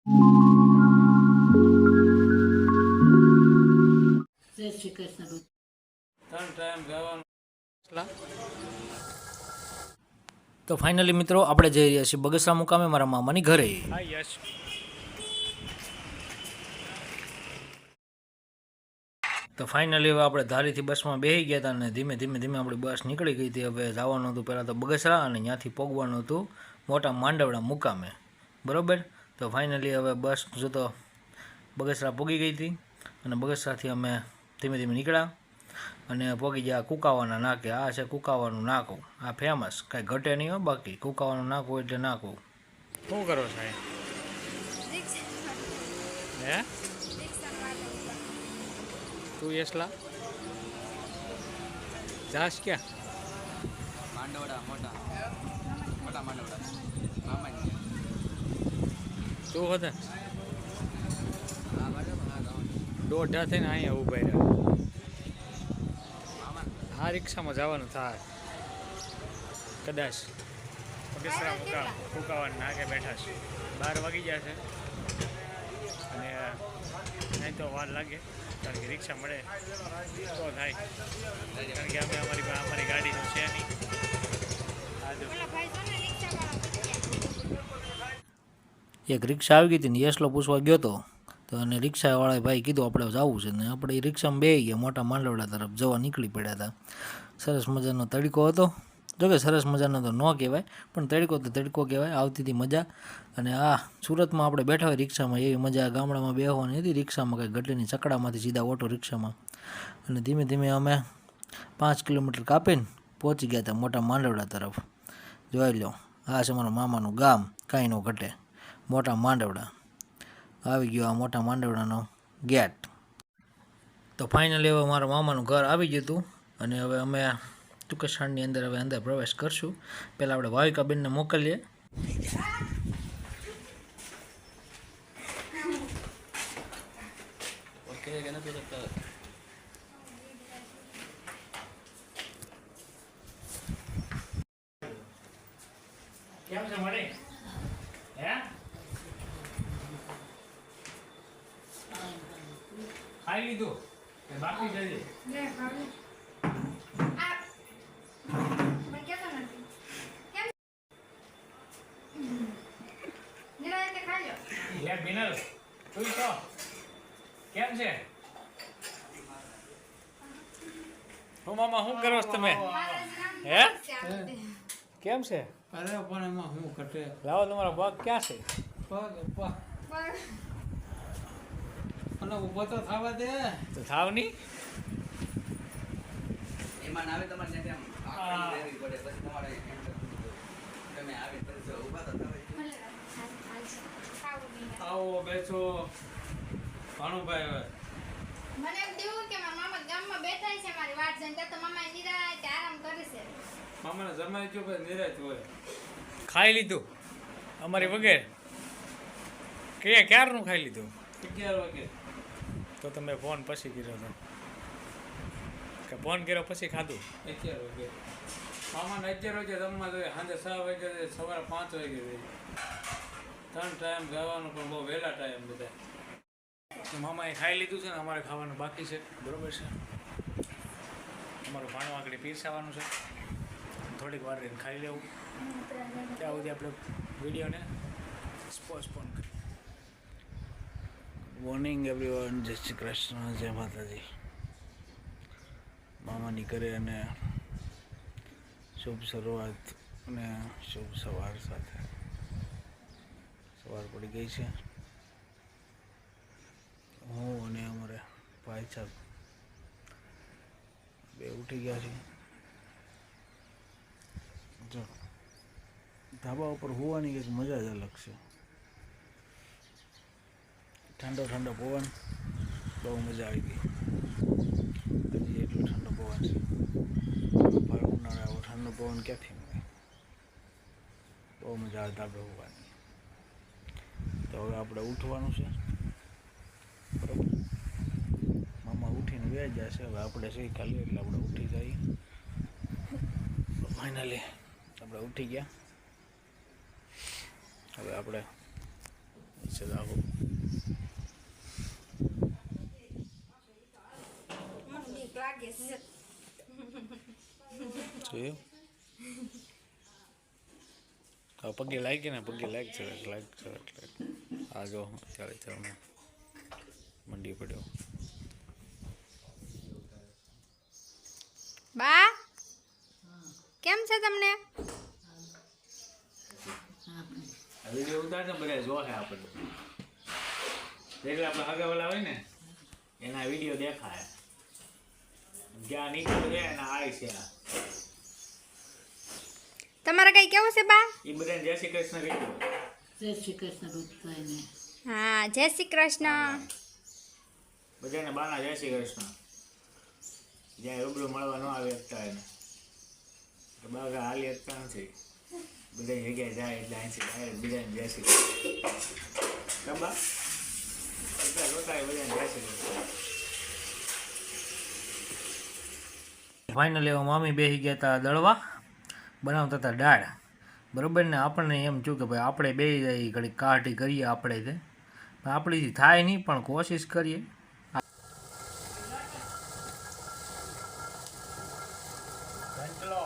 જય શ્રી કૃષ્ણ. ત્રણ ટાઈમ ગાવાનું. તો ફાઇનલી મિત્રો આપણે જઈ રહ્યા છીએ બગસરા મુકામે મારા મામાની ઘરે. હા યસ. તો ફાઇનલી હવે આપણે ધારીથી બસમાં બેસી ગયા હતા અને ધીમે ધીમે આપણી બસ નીકળી ગઈ હતી. હવે જવાનું હતું પહેલાં તો બગસરા અને ત્યાંથી પહોંચવાનું હતું મોટા માંડવડા મુકામે, બરાબર. તો ફાઇનલી હવે બસ જોતો બગસરા પહોંચી ગઈ હતી અને બગસરાથી અમે ધીમે નીકળ્યા અને પહોંચી ગયા કુકાવાના નાકે. આ છે કુકાવાનું નાકું, આ ફેમસ, કાંઈ ઘટે નહીં હો. બાકી કુકાવાનું નાકું એટલે નાકું. શું કરો સાહેબ? હે તું યસલા જાસ ક્યાં? માંડવડા મોટા માંડવડા મામાજી. તું હતા હા બરાબર. હા ગામ દોઢા થઈને અહીંયા ઊભા રહ્યા. હા રિક્ષામાં જવાનું થાય કદાચ. બગસરા ફૂકાવાના નાકે બેઠા છે. 12 વાગી ગયા છે અને નહીં તો વાર લાગે, કારણ કે રિક્ષા મળે તો થાય, કારણ કે અમારી ગાડી તો છે નહીં. એક રિક્ષા આવી ગઈ હતી ને યસલો પૂછવા ગયો હતો તો અને રિક્ષાવાળાએ ભાઈ કીધું આપણે જવું છે ને આપણે એ રિક્ષામાં બેસી ગયા, મોટા માંડવડા તરફ જવા નીકળી પડ્યા હતા. સરસ મજાનો તડકો હતો. જોકે સરસ મજાનો તો ન કહેવાય પણ તડકો તો તડકો કહેવાય. આવતી હતી મજા. અને આ સુરતમાં આપણે બેઠા હોય રિક્ષામાં એવી મજા ગામડામાં બેસવાની હતી. રિક્ષામાં કંઈ ગટલીની ચકડામાંથી સીધા ઓટો રિક્ષામાં. અને ધીમે અમે 5 કિલોમીટર કાપીને પહોંચી ગયા હતા મોટા માંડવડા તરફ. જોઈ લો, આ છે મારા મામાનું ગામ, કાંઈ ન ઘટે, મોટા માંડવડા. આવી ગયો આ મોટા માંડવડાનો ગેટ. તો ફાઇનલી હવે મારા મામાનું ઘર આવી ગયું હતું અને હવે અમે ટૂંકક્ષણની અંદર હવે અંદર પ્રવેશ કરશું. પહેલાં આપણે ભાવિકાબેનને મોકલીએ. ઓકે કે નથી લગતા. કેમ છે મળે? હે ખાઈ લીધું કે બાકી છે? બિનલ તું તો કેમ છે? હું મામા શું કરો છો તમે? હે કેમ છે? અરે પણ એમાં હું ઘટે. લાવો તમારો પગ ક્યાં છે? પગ અને ઊભો તો થવા દે. તો થાવ નહીં. એમાં આવે તમારે ત્યાં આમ લેવી પડે, પછી તમારે તમે આવી પછી ઊભા તો થવાય. આવો બેસો ભાણુભાઈ. હવે મને એમ થયું કે મારા મામા ગામમાં બેઠા છે, મારી વાત જોઈને ત્યાં તો મામા નિરાંતે આરામ કરે છે. મામાને જમાઈ ગયો પછી નિરાશ હોય. ખાઈ લીધું અમારી વગેરે ક્યારનું ખાઈ લીધું? 11 વાગે. તો તમે ફોન પછી કર્યો હતો કે ફોન કર્યો પછી ખાધું? 11 વાગે. મામાને 11 વાગે જમવા જોઈએ, સાંજે 6 વાગે જોઈએ, સવારે 5 વાગે જોઈએ. 3 ટાઈમ ગાવાનું પણ બહુ વહેલા ટાઈમ બધા. તો મામાએ ખાઈ લીધું છે ને અમારે ખાવાનું બાકી છે, બરોબર છે. અમારું ભાણું આગળ પીરસાવાનું છે, થોડીક વાર રહીને ખાઈ લેવું. ત્યાં સુધી આપણે વિડીયોને પોસ્ટપોન કરીએ. મોર્નિંગ એવરીવન, જય શ્રી કૃષ્ણ, જય માતાજી. મામાની ઘરે અને શુભ શરૂઆત અને શુભ સવાર સાથે સવાર પડી ગઈ છે. હું અને અમારે ભાઈ સાહેબ બે ઉઠી ગયા છે. જો ધાબા ઉપર હોવાની કંઈક મજા જ અલગ છે. ઠંડો પવન, બહુ મજા આવી ગઈ. હજી એટલો ઠંડો પવન છે. ભર ઉનાળે આવો ઠંડો પવન ક્યાંથી મળે? બહુ મજા આવે ધાબે હોવાની. તો હવે આપણે ઉઠવાનું છે, બરાબર. મામા ઉઠીને વ્યાજ જશે. હવે આપણે સહી ખાલી એટલે આપણે ઉઠી જઈએ. ફાઇનલી આપણે ઉઠી ગયા. હવે આપણે નીચે આવો. પગે લાગી ને પગે લાગ છે આ જો અત્યારે ચાલમાં મંડી પડ્યો. બા કેમ છે તમને? આ વિડીયો ઉતારને બધા જોશે આપણે. એટલે આપણે આગળવાળા હોય ને એના વિડીયો દેખાય. જ્યાં નીકળ્યું છે એના આય છે. તમારે કઈ કેવું છે બા? એ બધાને જય શ્રી કૃષ્ણ કીધું. હા જય શ્રી કૃષ્ણ. બધાને બાના જય શ્રી કૃષ્ણ. જ્યાં રૂબરૂ મળવા ન આવે શકતા એને તો બાગા હાલી શકતા નથી. બધા જગ્યાએ જાય એટલે અહીંથી ડાયરેક્ટ બધાને જય શ્રી કૃષ્ણ. ખબર એટલા જોતા બધાને જય શ્રી કૃષ્ણ. ફાઇનલી મામી બેસી ગયા હતા દળવા, બનાવતા હતા દાળ. બરાબર ને આપણને એમ થયું કે ભાઈ આપણે બેસી જઈએ ઘડી કાઢી કરીએ આપણે તે, પણ આપણીથી થાય નહીં પણ કોશિશ કરીએ. ચલો